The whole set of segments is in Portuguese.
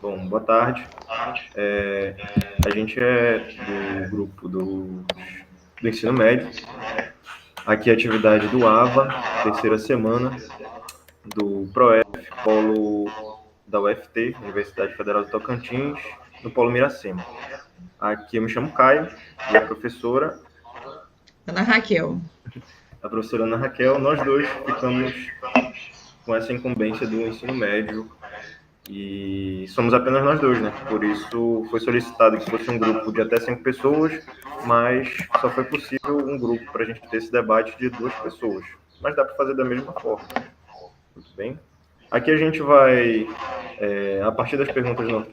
Bom, boa tarde. A gente é do grupo do ensino médio. Aqui é a atividade do AVA, terceira semana, do PROEF, polo da UFT, Universidade Federal do Tocantins, no polo Miracema. Aqui eu me chamo Caio e Ana Raquel. a professora Ana Raquel, nós dois ficamos com essa incumbência do ensino médio e somos apenas nós dois, né? Por isso foi solicitado que fosse um grupo de até 5 pessoas, mas só foi possível um grupo para a gente ter esse debate de 2 pessoas. Mas dá para fazer da mesma forma, tudo bem? Aqui a gente vai, a partir das perguntas não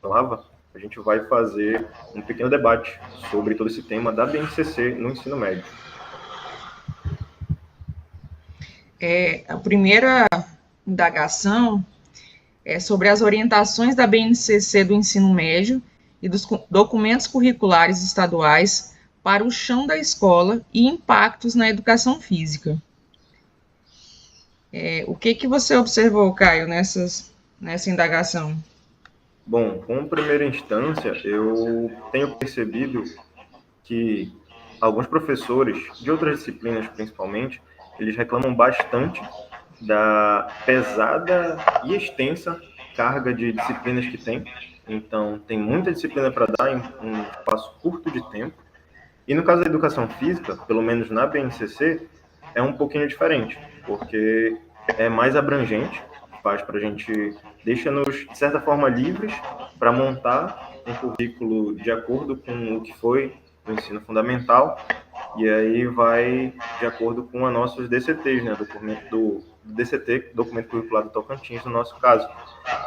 falava, a gente vai fazer um pequeno debate sobre todo esse tema da BNCC no ensino médio. A primeira indagação é sobre as orientações da BNCC do ensino médio e dos documentos curriculares estaduais para o chão da escola e impactos na educação física. O que você observou, Caio, nessa indagação? Bom, como primeira instância, eu tenho percebido que alguns professores, de outras disciplinas principalmente, eles reclamam bastante da pesada e extensa carga de disciplinas que tem. Então, tem muita disciplina para dar em um espaço curto de tempo. E no caso da educação física, pelo menos na BNCC, é um pouquinho diferente, porque é mais abrangente, faz para a gente, deixa-nos, de certa forma, livres para montar um currículo de acordo com o que foi o ensino fundamental, e aí vai de acordo com os nossos DCTs, né, do DCT, Documento Curricular do Tocantins, no nosso caso.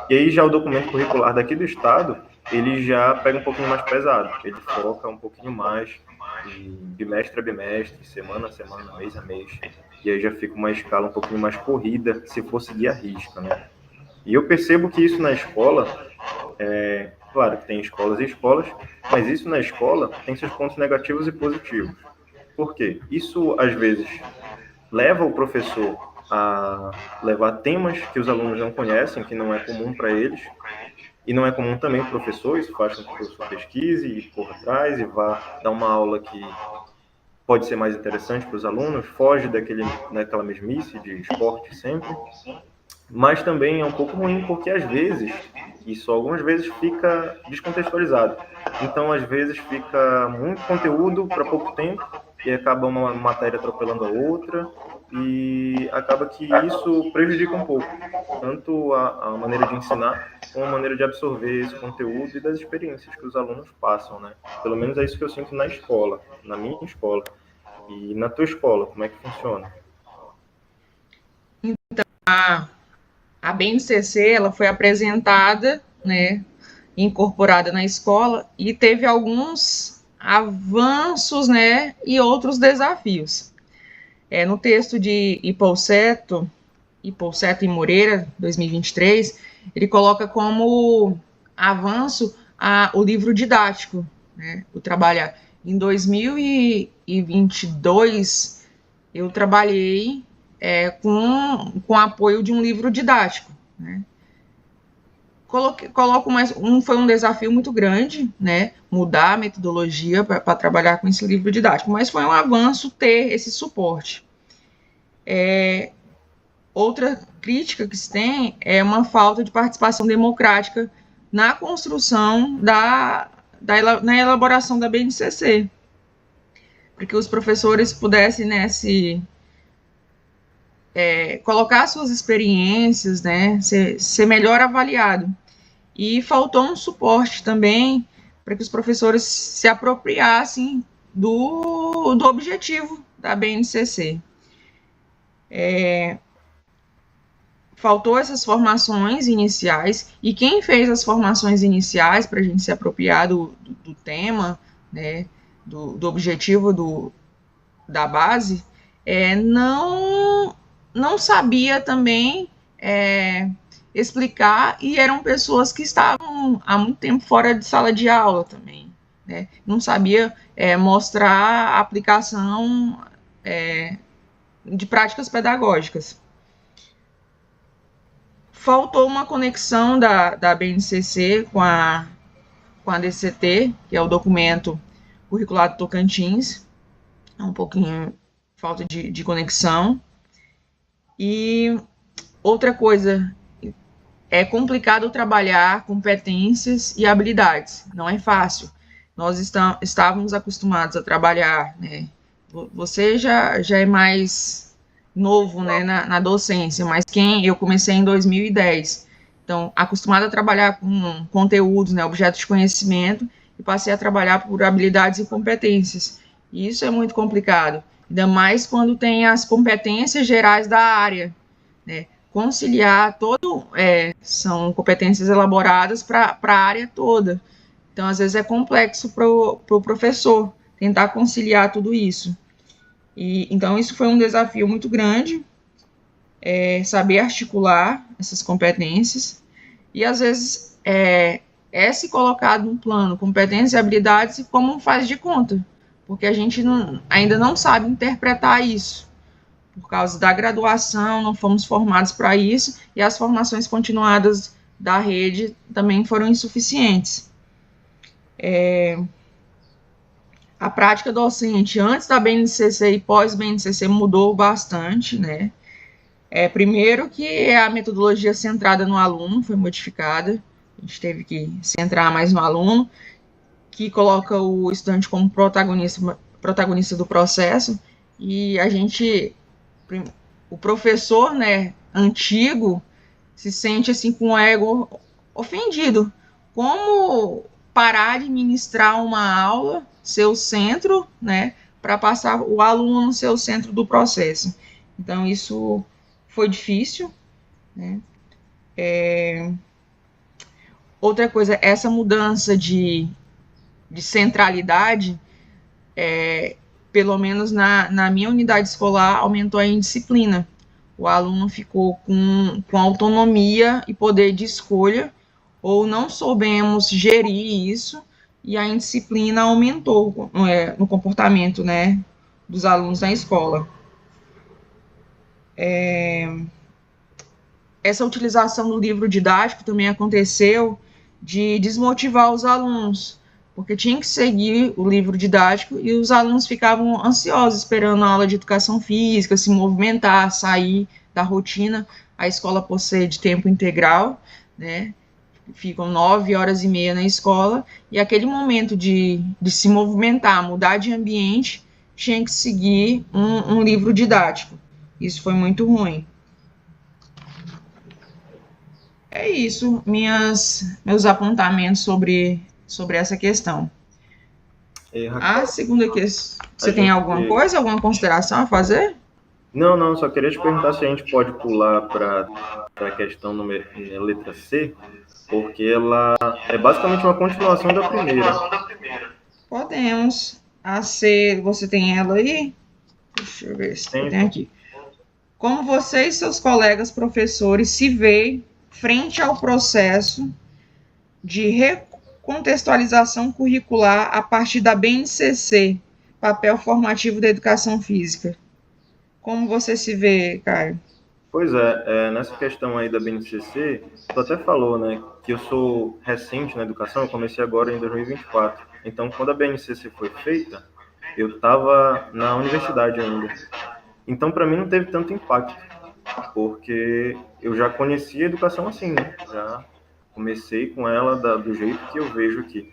E aí já o documento curricular daqui do estado, ele já pega um pouquinho mais pesado, ele foca um pouquinho mais em bimestre a bimestre, semana a semana, mês a mês, e aí já fica uma escala um pouquinho mais corrida, se for seguir a risca, né? E eu percebo que isso na escola, claro que tem escolas e escolas, mas isso na escola tem seus pontos negativos e positivos. Por quê? Isso, às vezes, leva o professor a levar temas que os alunos não conhecem, que não é comum para eles, e não é comum também para o professor, isso faz com que o professor pesquise e corra atrás e vá dar uma aula que pode ser mais interessante para os alunos, foge daquela mesmice de esporte sempre, mas também é um pouco ruim porque às vezes, e só algumas vezes, fica descontextualizado. Então, às vezes, fica muito conteúdo para pouco tempo e acaba uma matéria atropelando a outra e acaba que isso prejudica um pouco, tanto a maneira de ensinar como a maneira de absorver esse conteúdo e das experiências que os alunos passam, né? Pelo menos é isso que eu sinto na escola, na minha escola. E na tua escola, como é que funciona? A BNCC ela foi apresentada, né, incorporada na escola e teve alguns avanços, né, e outros desafios. No texto de Hipolceto e Moreira, 2023, ele coloca como avanço o livro didático, né? O trabalho em 2022, eu trabalhei com apoio de um livro didático, né? Coloco mais foi um desafio muito grande, né? Mudar a metodologia para trabalhar com esse livro didático, mas foi um avanço ter esse suporte. Outra crítica que se tem é uma falta de participação democrática na construção na elaboração da BNCC, para que os professores pudessem, né, colocar suas experiências, né, ser melhor avaliado. E faltou um suporte também para que os professores se apropriassem do objetivo da BNCC. Faltou essas formações iniciais, e quem fez as formações iniciais para a gente se apropriar do tema, né, do objetivo da base, não sabia também explicar, e eram pessoas que estavam há muito tempo fora de sala de aula também, né? Não sabia mostrar a aplicação de práticas pedagógicas. faltou uma conexão da BNCC com a DCT, que é o documento curricular do Tocantins, é um pouquinho falta de conexão. E outra coisa, é complicado trabalhar competências e habilidades, não é fácil. Nós estávamos acostumados a trabalhar, né? Você já é mais novo, né, na docência, mas eu comecei em 2010, então, acostumado a trabalhar com conteúdos, né, objetos de conhecimento, e passei a trabalhar por habilidades e competências. E isso é muito complicado, ainda mais quando tem as competências gerais da área, né? Conciliar são competências elaboradas para a área toda. Então, às vezes, é complexo para o professor tentar conciliar tudo isso. Então, isso foi um desafio muito grande, saber articular essas competências. E, às vezes, se colocar no plano competências e habilidades como faz de conta, porque a gente ainda não sabe interpretar isso. Por causa da graduação, não fomos formados para isso, e as formações continuadas da rede também foram insuficientes. A prática docente antes da BNCC e pós-BNCC mudou bastante, né? Primeiro que a metodologia centrada no aluno foi modificada, a gente teve que centrar mais no aluno, que coloca o estudante como protagonista do processo, e o professor, né, antigo, se sente assim com o ego ofendido. Como parar de ministrar uma aula, ser o centro, né, para passar o aluno ser o centro do processo. Então, isso foi difícil, né? Outra coisa, essa mudança de centralidade, pelo menos na minha unidade escolar, aumentou a indisciplina. O aluno ficou com autonomia e poder de escolha, ou não soubemos gerir isso, e a indisciplina aumentou no comportamento, né, dos alunos na escola. Essa utilização do livro didático também aconteceu de desmotivar os alunos, porque tinha que seguir o livro didático e os alunos ficavam ansiosos esperando a aula de educação física, se movimentar, sair da rotina. A escola por ser de tempo integral, né? Ficam 9h30 na escola, e aquele momento de se movimentar, mudar de ambiente, tinha que seguir um livro didático. Isso foi muito ruim. É isso, meus apontamentos sobre essa questão. A segunda questão, você tem alguma coisa, alguma consideração a fazer? Não, só queria te perguntar se a gente pode pular para a questão letra C, porque ela é basicamente uma continuação da primeira. Podemos. A C, você tem ela aí? Deixa eu ver se tem aqui. Como você e seus colegas professores se veem frente ao processo de recontextualização curricular a partir da BNCC, papel formativo da educação física? Como você se vê, Caio? Pois nessa questão aí da BNCC, tu até falou, né, que eu sou recente na educação, eu comecei agora em 2024. Então, quando a BNCC foi feita, eu estava na universidade ainda. Então, para mim, não teve tanto impacto, porque eu já conhecia a educação assim, né? Já comecei com ela do jeito que eu vejo aqui.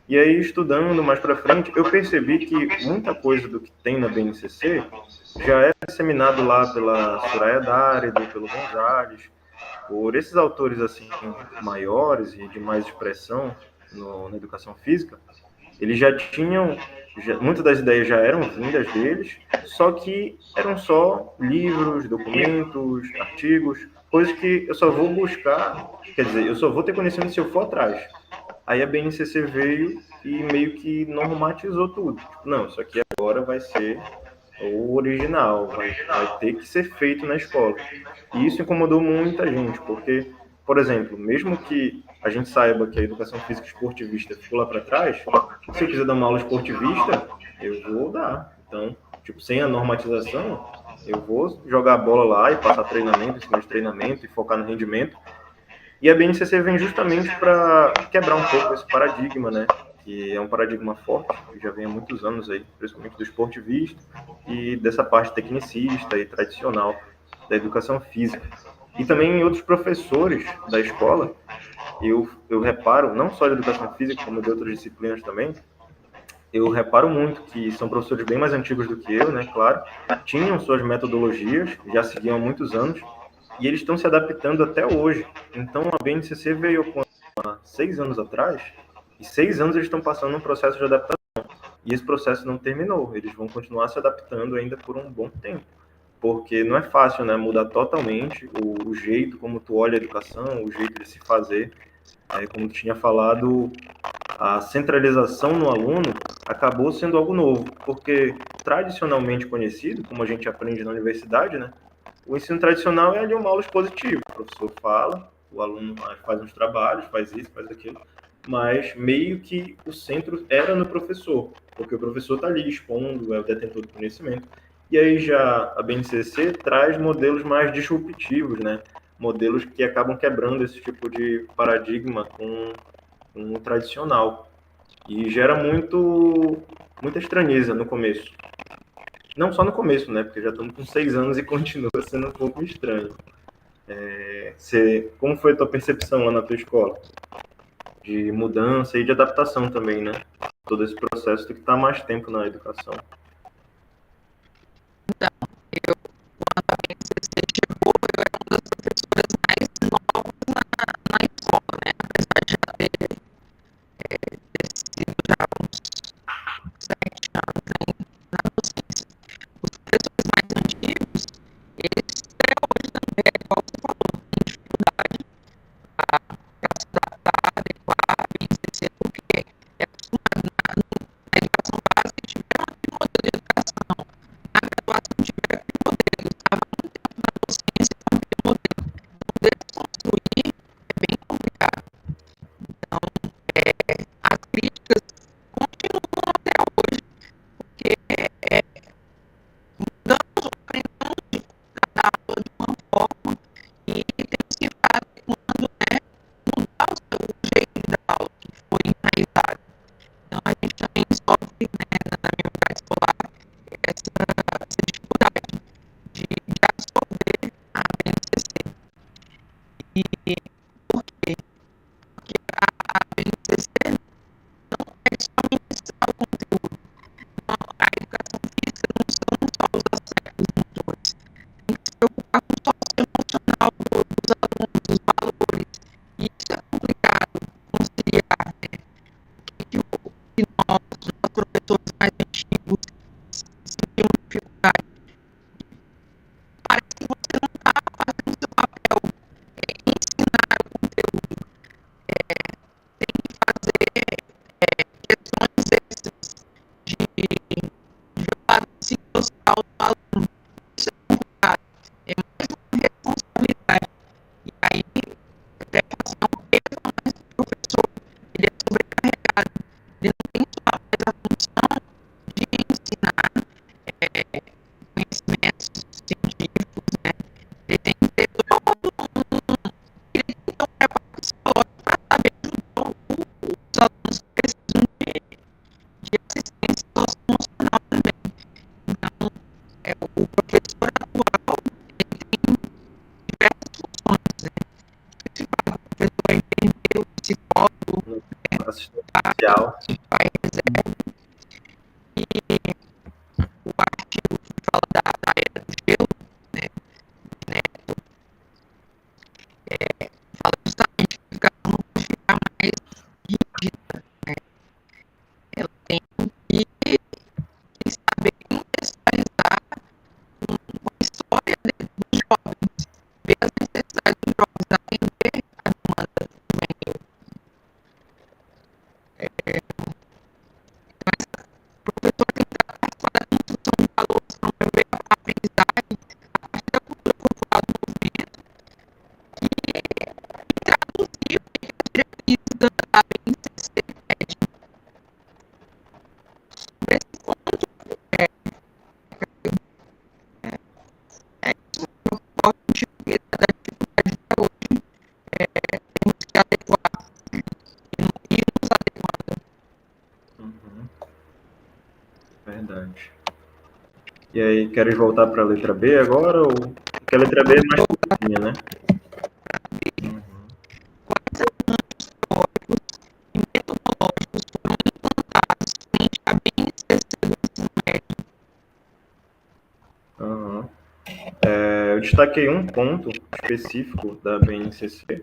E aí, estudando mais para frente, eu percebi que muita coisa do que tem na BNCC já é disseminado lá pela Soraya Dárido, pelo Gonzalez, por esses autores assim maiores e de mais expressão na educação física. Eles já tinham, muitas das ideias já eram vindas deles, só que eram só livros, documentos, artigos, coisas que eu só vou buscar, quer dizer, eu só vou ter conhecimento se eu for atrás. Aí a BNCC veio e meio que normatizou tudo. Não, isso aqui agora vai ser o original, vai ter que ser feito na escola. E isso incomodou muita gente, porque, por exemplo, mesmo que a gente saiba que a educação física esportivista ficou lá para trás, se eu quiser dar uma aula esportivista, eu vou dar. Então, sem a normatização, Eu vou jogar a bola lá e passar treinamento em cima de treinamento e focar no rendimento. E a BNCC vem justamente para quebrar um pouco esse paradigma, né? Que é um paradigma forte, que já vem há muitos anos aí, principalmente do esportivista e dessa parte tecnicista e tradicional da educação física. E também em outros professores da escola, eu reparo, não só de educação física, como de outras disciplinas também, eu reparo muito que são professores bem mais antigos do que eu, né, claro, tinham suas metodologias, já seguiam há muitos anos, e eles estão se adaptando até hoje. Então, a BNCC veio há 6 anos atrás, e 6 anos eles estão passando um processo de adaptação. E esse processo não terminou, eles vão continuar se adaptando ainda por um bom tempo. Porque não é fácil, né, mudar totalmente o jeito como tu olha a educação, o jeito de se fazer. Como tu tinha falado, a centralização no aluno acabou sendo algo novo, porque tradicionalmente conhecido, como a gente aprende na universidade, né, o ensino tradicional é ali uma aula expositiva. O professor fala, o aluno faz uns trabalhos, faz isso, faz aquilo, mas meio que o centro era no professor, porque o professor está ali expondo, é o detentor do conhecimento. E aí já a BNCC traz modelos mais disruptivos, né? Modelos que acabam quebrando esse tipo de paradigma com o tradicional. E gera muita estranheza no começo. Não só no começo, né? Porque já estamos com 6 anos e continua sendo um pouco estranho. Como foi a tua percepção lá na tua escola? De mudança e de adaptação também, né? Todo esse processo tem que estar mais tempo na educação. Então, eu, quando a BNCC chegou, eu era uma das professoras mais novas na escola, né? Apesar de já ter sido já uns 7 anos na docência. Os professores mais antigos, eles até hoje também, igual você falou, têm dificuldade para se adaptar, adequar a BNCC, porque é acostumado na educação básica, tiveram aquele modelo de educação, na graduação tiveram aquele modelo, estava muito tempo na docência com aquele modelo. Desconstruir é bem complicado. Então, as críticas continuam até hoje, porque mudamos ou aprendemos a dar aula de uma forma e temos que estar adequando, né, mudar o jeito de dar aula que foi enraizado. Então, a gente também sofre, né, na minha unidade escolar, essa dificuldade de absorver a BNCC. E por quê? Porque a BNCC não é somente ensinar o conteúdo. Não, a educação física não são só os aspectos motores. Tem que se preocupar com o socioemocional dos alunos, os valores. E isso é complicado conciliar, né? Que nós professores mais antigos, sentiam dificuldade. Parece que você não está fazendo o seu papel, ensinar o conteúdo. Tem que fazer questões extras de lado psicossocial do aluno. Isso é complicado. É mais uma responsabilidade. E aí, até passar um peso a mais do professor. Ele é sobrecarregado. Ele não tem só mais a função de ensinar conhecimentos científicos, né? Ele tem que ter todo ele tem que ter um preparo psicológico para saber ajudar os alunos que precisam de assistência socioemocional também. Então, o professor atual ele tem diversas funções, né? O professor enfermeiro, psicólogo, Assistencial. pai reserva. E o artigo que fala da era do gelo, né? Fala justamente que a educação não pode ficar mais rígida, né? Ela tem que saber contextualizar com a história dos jovens, ver as necessidades dos jovens, atender a demanda juvenil. E aí, queres voltar para a letra B agora? Ou... Porque a letra B é mais curtinha, né? Uhum. Eu destaquei um ponto específico da BNCC,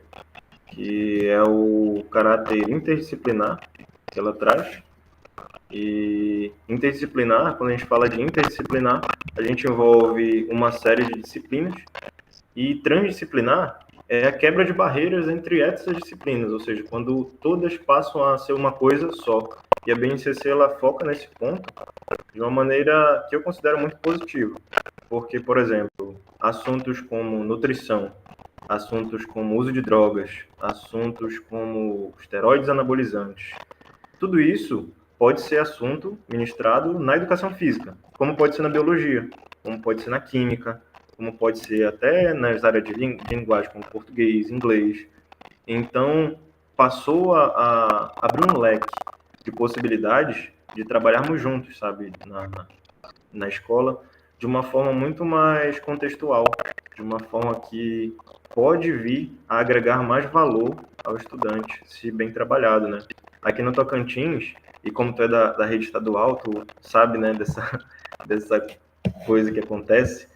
que é o caráter interdisciplinar que ela traz. E interdisciplinar, quando a gente fala de interdisciplinar, a gente envolve uma série de disciplinas, e transdisciplinar é a quebra de barreiras entre essas disciplinas, ou seja, quando todas passam a ser uma coisa só. E a BNCC ela foca nesse ponto de uma maneira que eu considero muito positiva, porque, por exemplo, assuntos como nutrição, assuntos como uso de drogas, assuntos como esteroides anabolizantes, tudo isso pode ser assunto ministrado na educação física, como pode ser na biologia, como pode ser na química, como pode ser até nas áreas de linguagem, como português, inglês. Então, passou a abrir um leque de possibilidades de trabalharmos juntos, sabe, na escola, de uma forma muito mais contextual, de uma forma que pode vir a agregar mais valor ao estudante, se bem trabalhado, né? Aqui no Tocantins, e como tu é da rede estadual, tu sabe, né, dessa coisa que acontece,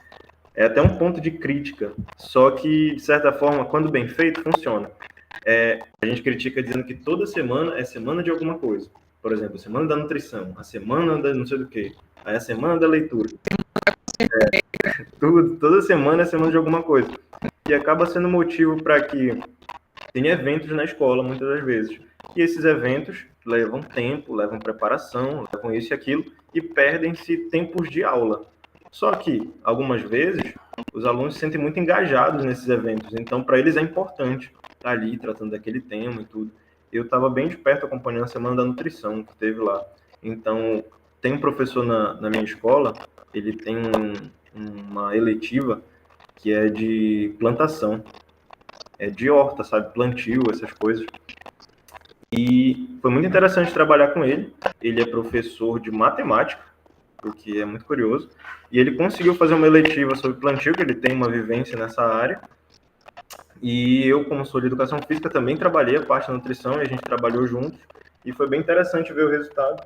é até um ponto de crítica, só que, de certa forma, quando bem feito, funciona. A gente critica dizendo que toda semana é semana de alguma coisa. Por exemplo, a semana da nutrição, a semana da não sei do que, aí a semana da leitura. Toda semana é semana de alguma coisa. E acaba sendo motivo para que tenha eventos na escola, muitas das vezes. E esses eventos levam tempo, levam preparação, levam isso e aquilo, e perdem-se tempos de aula. Só que, algumas vezes, os alunos se sentem muito engajados nesses eventos, então para eles é importante estar ali tratando daquele tema e tudo. Eu estava bem de perto acompanhando a Semana da Nutrição que teve lá. Então, tem um professor na minha escola, ele tem uma eletiva que é de plantação, é de horta, sabe? Plantio, essas coisas. E foi muito interessante trabalhar com ele. Ele é professor de matemática, o que é muito curioso. E ele conseguiu fazer uma eletiva sobre plantio, que ele tem uma vivência nessa área. E eu, como sou de educação física, também trabalhei a parte da nutrição e a gente trabalhou juntos. E foi bem interessante ver o resultado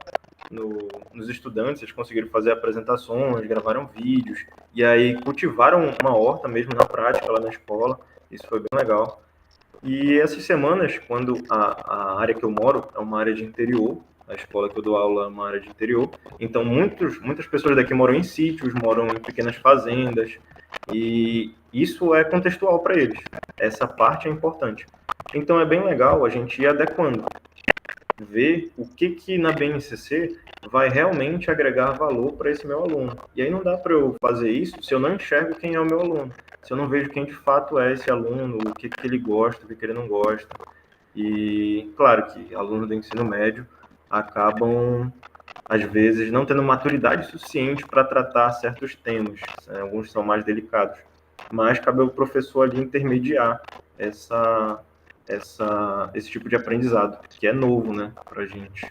nos estudantes. Eles conseguiram fazer apresentações, gravaram vídeos, e aí cultivaram uma horta mesmo na prática lá na escola. Isso foi bem legal. E essas semanas, quando a área que eu moro é uma área de interior, a escola que eu dou aula é uma área de interior, então muitas pessoas daqui moram em sítios, moram em pequenas fazendas, e isso é contextual para eles. Essa parte é importante. Então é bem legal a gente ir adequando, ver o que na BNCC vai realmente agregar valor para esse meu aluno. E aí não dá para eu fazer isso se eu não enxergo quem é o meu aluno, se eu não vejo quem de fato é esse aluno, o que ele gosta, o que ele não gosta. E claro que alunos do ensino médio acabam, às vezes, não tendo maturidade suficiente para tratar certos temas, né? Alguns são mais delicados, mas cabe ao professor ali intermediar esse tipo de aprendizado, que é novo, né, para a gente.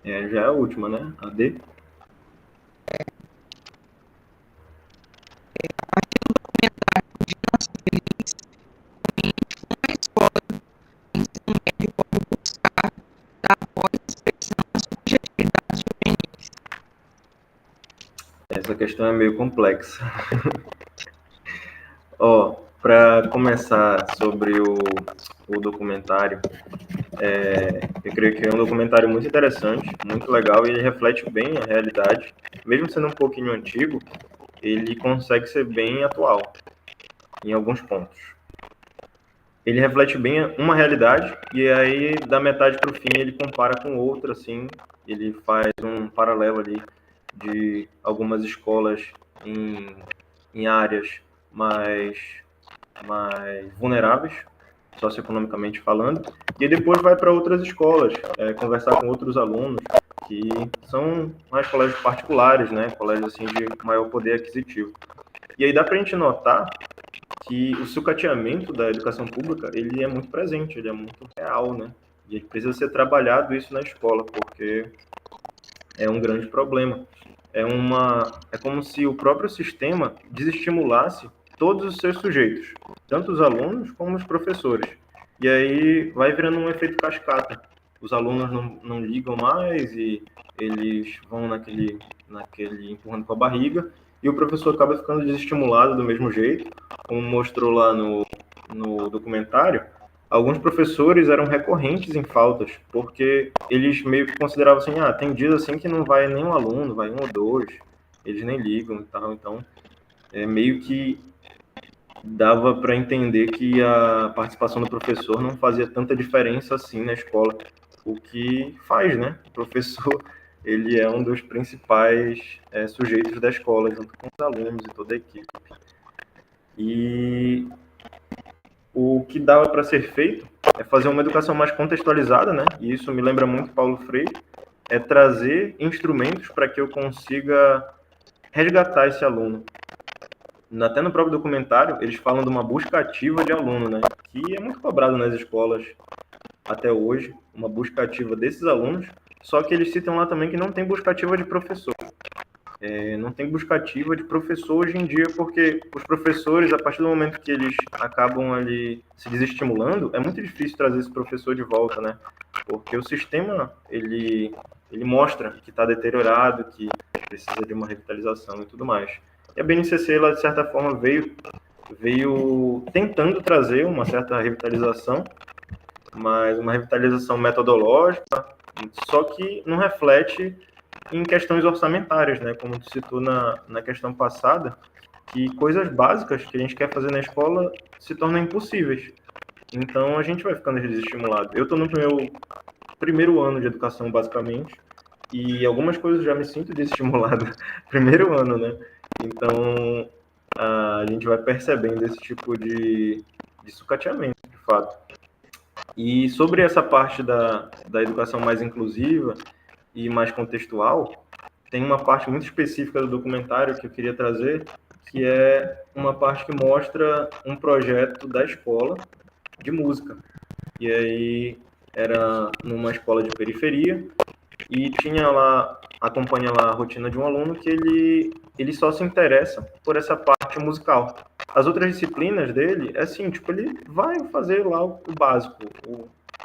Já é a última, né? A D. Essa questão é meio complexa. Ó, para começar sobre o documentário, eu creio que é um documentário muito interessante, muito legal, e ele reflete bem a realidade. Mesmo sendo um pouquinho antigo, ele consegue ser bem atual em alguns pontos. Ele reflete bem uma realidade, e aí, da metade para o fim, ele compara com outra, assim, ele faz um paralelo ali de algumas escolas em áreas mais vulneráveis, socioeconomicamente falando, e depois vai para outras escolas, conversar com outros alunos, que são mais colégios particulares, né, colégios assim de maior poder aquisitivo. E aí dá para a gente notar que o sucateamento da educação pública, ele é muito presente, ele é muito real, né, e precisa ser trabalhado isso na escola, porque é um grande problema. É como se o próprio sistema desestimulasse todos os seus sujeitos, tanto os alunos como os professores. E aí vai virando um efeito cascata. Os alunos não ligam mais e eles vão naquele empurrando com a barriga, e o professor acaba ficando desestimulado do mesmo jeito, como mostrou lá no documentário. Alguns professores eram recorrentes em faltas, porque eles meio que consideravam assim, tem dias assim que não vai nenhum aluno, vai um ou dois, eles nem ligam e tal, então meio que dava para entender que a participação do professor não fazia tanta diferença assim na escola, o que faz, né? O professor, ele é um dos principais sujeitos da escola, junto com os alunos e toda a equipe. E o que dava para ser feito é fazer uma educação mais contextualizada, né? E isso me lembra muito Paulo Freire, é trazer instrumentos para que eu consiga resgatar esse aluno. Até no próprio documentário, eles falam de uma busca ativa de aluno, né? Que é muito cobrado nas escolas até hoje, uma busca ativa desses alunos, só que eles citam lá também que não tem busca ativa de professor. Não tem busca ativa de professor hoje em dia, porque os professores, a partir do momento que eles acabam ali se desestimulando, é muito difícil trazer esse professor de volta, né? Porque o sistema, ele mostra que está deteriorado, que precisa de uma revitalização e tudo mais. E a BNCC, ela, de certa forma, veio tentando trazer uma certa revitalização, mas uma revitalização metodológica, só que não reflete em questões orçamentárias, né? Como tu citou na questão passada, que coisas básicas que a gente quer fazer na escola se tornam impossíveis. Então a gente vai ficando desestimulado. Eu estou no meu primeiro ano de educação, basicamente, e algumas coisas já me sinto desestimulado. Primeiro ano, né? Então a gente vai percebendo esse tipo de sucateamento, de fato. E sobre essa parte da educação mais inclusiva e mais contextual, tem uma parte muito específica do documentário que eu queria trazer, que é uma parte que mostra um projeto da escola de música. E aí era numa escola de periferia e tinha lá, acompanha lá a rotina de um aluno que ele só se interessa por essa parte musical. As outras disciplinas dele, é assim, tipo, ele vai fazer lá o básico,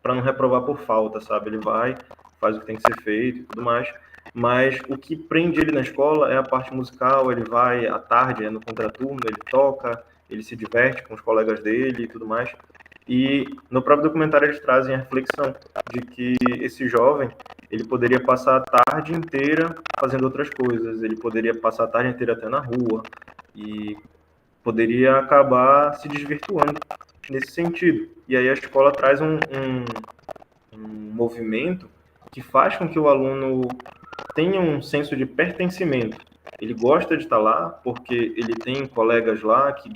para não reprovar por falta, sabe? Ele vai, faz o que tem que ser feito e tudo mais. Mas o que prende ele na escola é a parte musical, ele vai à tarde, no contraturno, ele toca, ele se diverte com os colegas dele e tudo mais. E no próprio documentário eles trazem a reflexão de que esse jovem, ele poderia passar a tarde inteira fazendo outras coisas, ele poderia passar a tarde inteira até na rua e poderia acabar se desvirtuando nesse sentido. E aí a escola traz um movimento que faz com que o aluno tenha um senso de pertencimento. Ele gosta de estar lá porque ele tem colegas lá que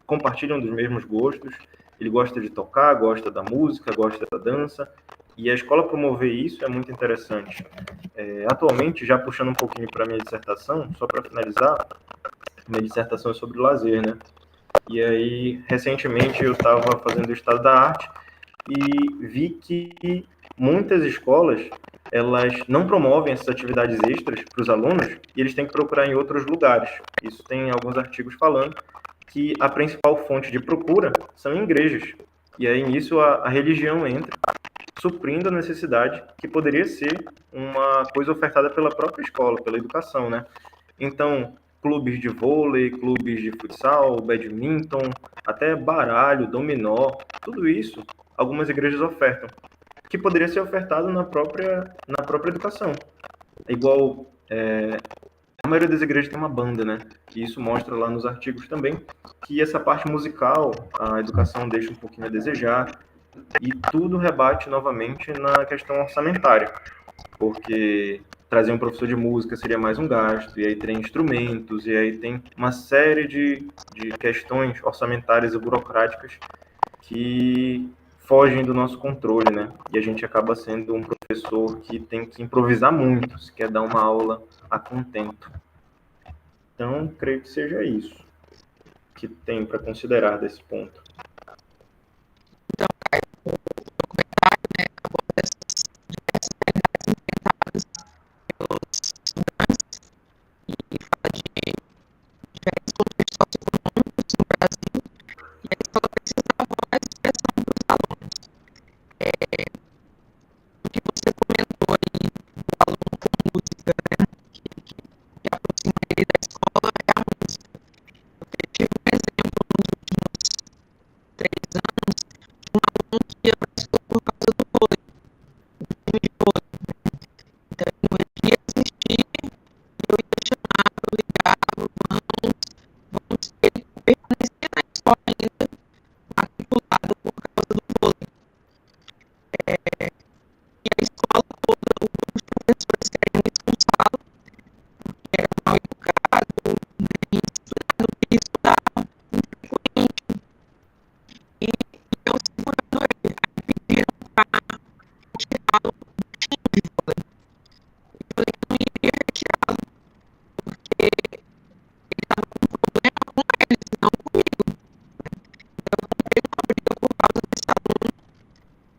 compartilham dos mesmos gostos, ele gosta de tocar, gosta da música, gosta da dança, e a escola promover isso é muito interessante. Atualmente, já puxando um pouquinho para a minha dissertação, só para finalizar, minha dissertação é sobre lazer, né? E aí, recentemente, eu estava fazendo o estado da arte e vi que muitas escolas elas não promovem essas atividades extras para os alunos e eles têm que procurar em outros lugares. Isso tem alguns artigos falando que a principal fonte de procura são em igrejas. E aí nisso a religião entra, suprindo a necessidade que poderia ser uma coisa ofertada pela própria escola, pela educação, né? Então, clubes de vôlei, clubes de futsal, badminton, até baralho, dominó, tudo isso algumas igrejas ofertam, que poderia ser ofertado na própria educação. Igual a maioria das igrejas tem uma banda, né? E isso mostra lá nos artigos também que essa parte musical, a educação deixa um pouquinho a desejar, e tudo rebate novamente na questão orçamentária, porque trazer um professor de música seria mais um gasto, e aí tem instrumentos, e aí tem uma série de questões orçamentárias e burocráticas que fogem do nosso controle, né? E a gente acaba sendo um professor que tem que improvisar muito, se quer dar uma aula a contento. Então, creio que seja isso que tem para considerar desse ponto. Então, Caio, o documentário, né, aborda essas diversas realidades enfrentadas pelos estudantes e fala de diferentes contextos socioeconômicos no Brasil, e a escola precisa dar voz e expressão para os alunos. O que você comentou aí do aluno com música, né, que aproxima ele da escola é a música. Eu tive um exemplo nos últimos 3 anos de um aluno que ia para a escola por causa do vôlei, do time de vôlei. Então, ele queria assistir, eu ia chamar, eu ligava, vamos, ele permanecia na escola ainda, matriculado por causa do vôlei. E a escola toda, os professores queriam expulsá-lo, porque era mal educado, indisciplinado, queria estudar infrequente. E eu segurando ele, aí pediram para retirá-lo do time de vôlei. Eu falei que eu não iria retirá-lo, porque ele estava com um problema com eles, não comigo. Então, eu comprei uma briga por causa desse aluno,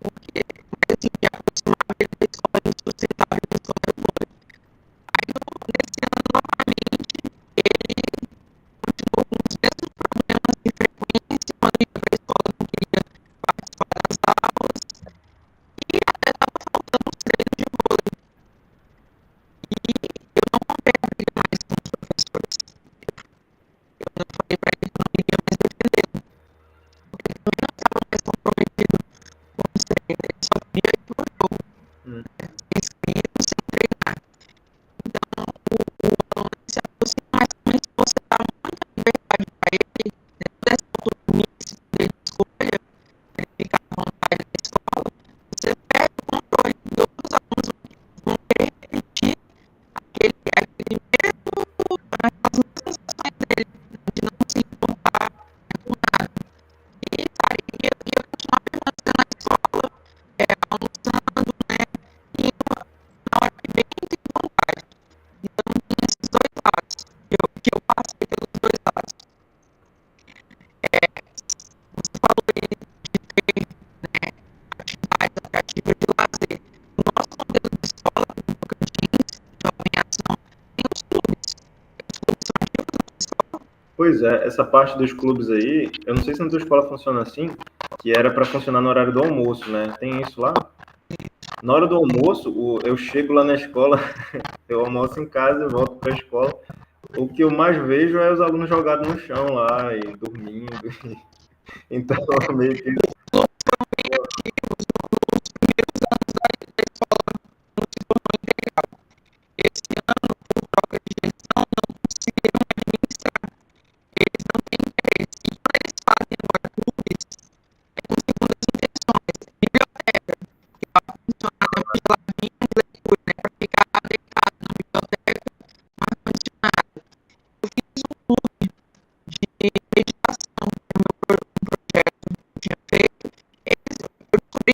porque, mas assim, me aproximava ele da escola, me sustentava ele da escola de vôlei. Aí, nesse ano, novamente, ele continuou com os mesmos problemas de frequência, quando ia para a escola não queria participar das aulas, e até estava faltando os treinos de vôlei. E eu não comprei a briga mais com os professores. Eu não falei para ele que eu não iria mais defendê-lo, porque ele também não estava mais comprometido com os treinos, ele só queria ir para o jogo, sem inscrito, sem treinar. Então, o aluno se aproxima, mas também se você dá muita liberdade para ele, dentro dessa autonomia, esse poder de escolha, para ele ficar à vontade na escola, você perde o controle e outros alunos vão querer repetir aquelas mesmas ações dele, de não se importar com nada. E, cara, ia continuar permanecendo na escola, almoçando, né, e na hora que bem tem vontade. Então, tem esses dois lados, que eu passei pelos dois lados. Você falou aí de ter, né, atividades atrativas de lazer. O nosso modelo de escola, no Tocantins, Jovem Ação, tem os clubes. Os clubes são ativos na escola. Pois é, essa parte dos clubes aí, eu não sei se na tua escola funciona assim, que era para funcionar no horário do almoço, né? Tem isso lá? Na hora do almoço, eu chego lá na escola, eu almoço em casa e volto para a escola. O que eu mais vejo é os alunos jogados no chão lá e dormindo. Então, meio que Os clubes foram bem ativos nos primeiros anos da escola, não se tornou integral. Esse ano, por troca de gestão, não conseguiram administrar. Eles não têm interesse. E quando eles fazem agora clubes, é com segundas intenções. Biblioteca, que vai funcionar uma geladinha de leitura, né, para ficar deitado na biblioteca, com ar-condicionado. Eu fiz um clube de meditação, que é um projeto que eu tinha feito. Eu descobri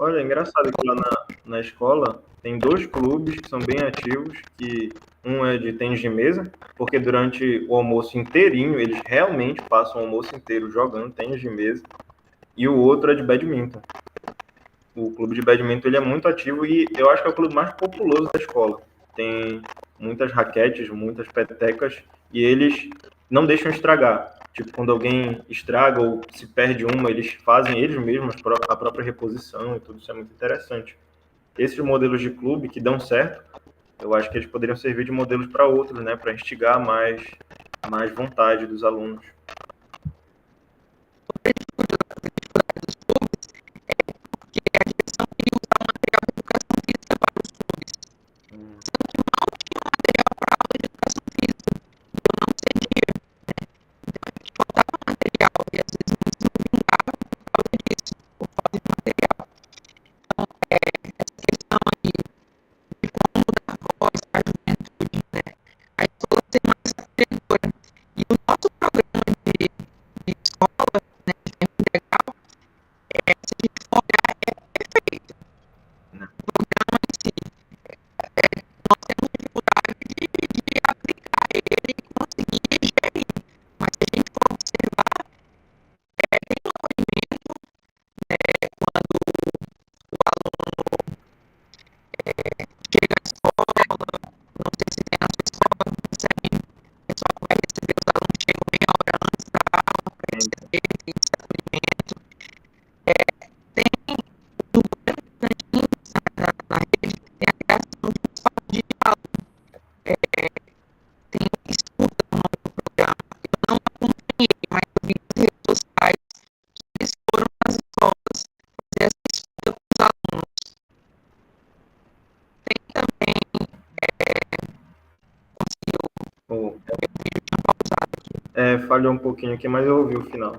Olha, é engraçado que lá na escola tem dois clubes que são bem ativos, que um é de tênis de mesa, porque durante o almoço inteirinho eles realmente passam o almoço inteiro jogando tênis de mesa, e o outro é de badminton. O clube de badminton ele é muito ativo e eu acho que é o clube mais populoso da escola. Tem muitas raquetes, muitas petecas e eles não deixam estragar. Tipo, quando alguém estraga ou se perde uma, eles fazem eles mesmos a própria reposição e tudo isso é muito interessante. Esses modelos de clube que dão certo, eu acho que eles poderiam servir de modelos para outros, né, para instigar mais vontade dos alunos. Falhou um pouquinho aqui, mas eu ouvi o final.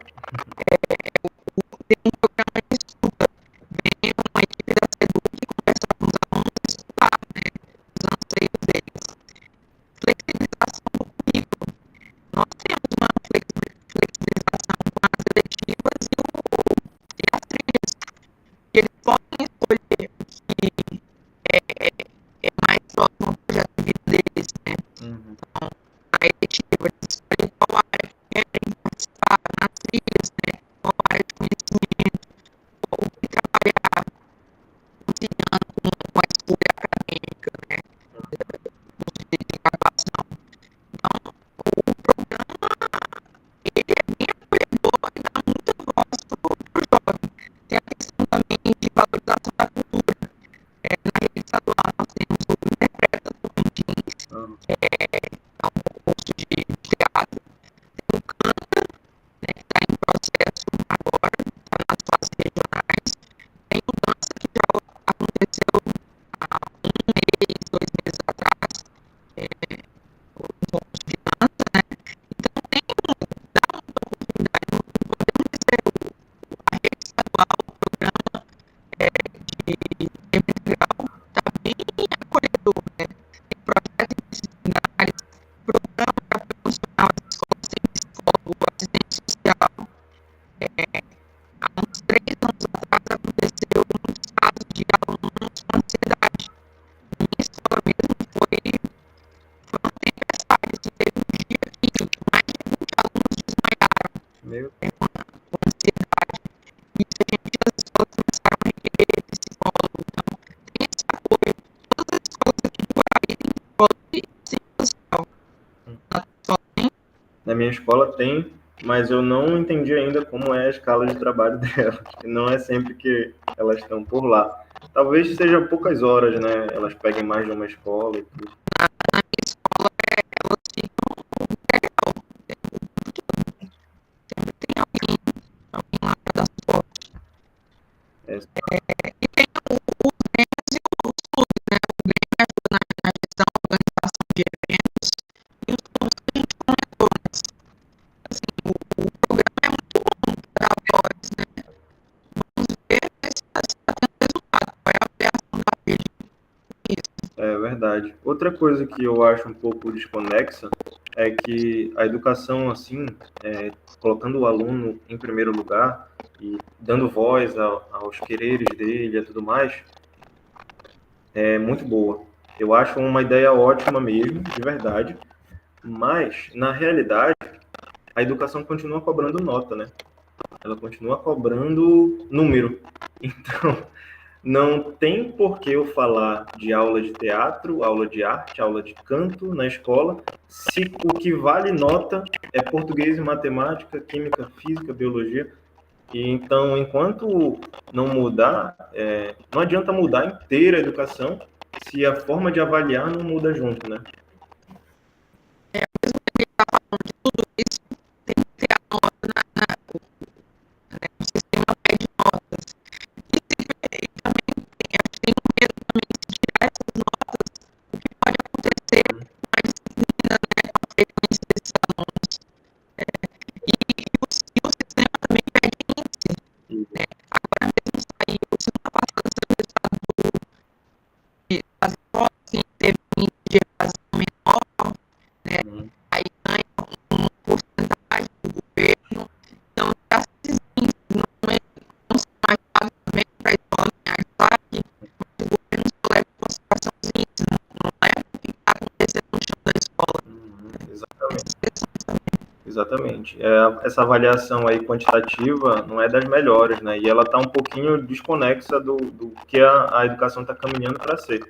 Na minha escola tem, mas eu não entendi ainda como é a escala de trabalho delas. Não é sempre que elas estão por lá. Talvez sejam poucas horas, né? Elas peguem mais de uma escola e tudo. É verdade. Outra coisa que eu acho um pouco desconexa é que a educação, assim, colocando o aluno em primeiro lugar e dando voz aos quereres dele e tudo mais, é muito boa. Eu acho uma ideia ótima mesmo, de verdade, mas, na realidade, a educação continua cobrando nota, né? Ela continua cobrando número. Então, não tem por que eu falar de aula de teatro, aula de arte, aula de canto na escola, se o que vale nota é português e matemática, química, física, biologia. E então, enquanto não mudar, não adianta mudar inteira a educação se a forma de avaliar não muda junto, né? Tudo isso tem que ter a nota no sistema de notas. E também tem um medo também de tirar essas notas, o que pode acontecer com a disciplina, né, com a frequência desses alunos. E o sistema também pede índice, né? Agora mesmo saiu, semana passada, saiu o resultado das escolas que teve um índice de evasão menor, né? Aí ganha uma porcentagem do governo. Então, esses índices não são mais dados também para a escola ganhar destaque, mas o governo só leva em consideração os índices, não leva o que está acontecendo no chão da escola. Exatamente. Exatamente. Essa avaliação aí quantitativa não é das melhores, né? E ela está um pouquinho desconexa do que a educação está caminhando para ser.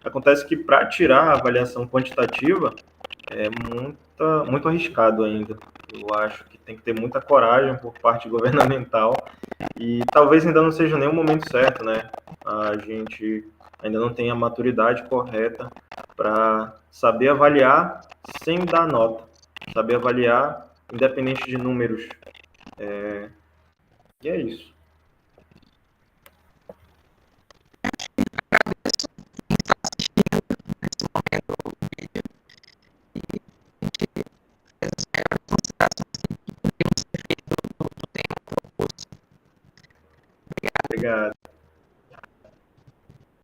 Acontece que para tirar a avaliação quantitativa é muito arriscado ainda. Eu acho que tem que ter muita coragem por parte governamental e talvez ainda não seja nem o momento certo, né? A gente ainda não tem a maturidade correta para saber avaliar sem dar nota, saber avaliar independente de números. E é isso. Agradeço quem está assistindo nesse momento o vídeo e a gente fez as melhores considerações que poderiam ser feitas do tema proposto. Obrigado. Obrigado.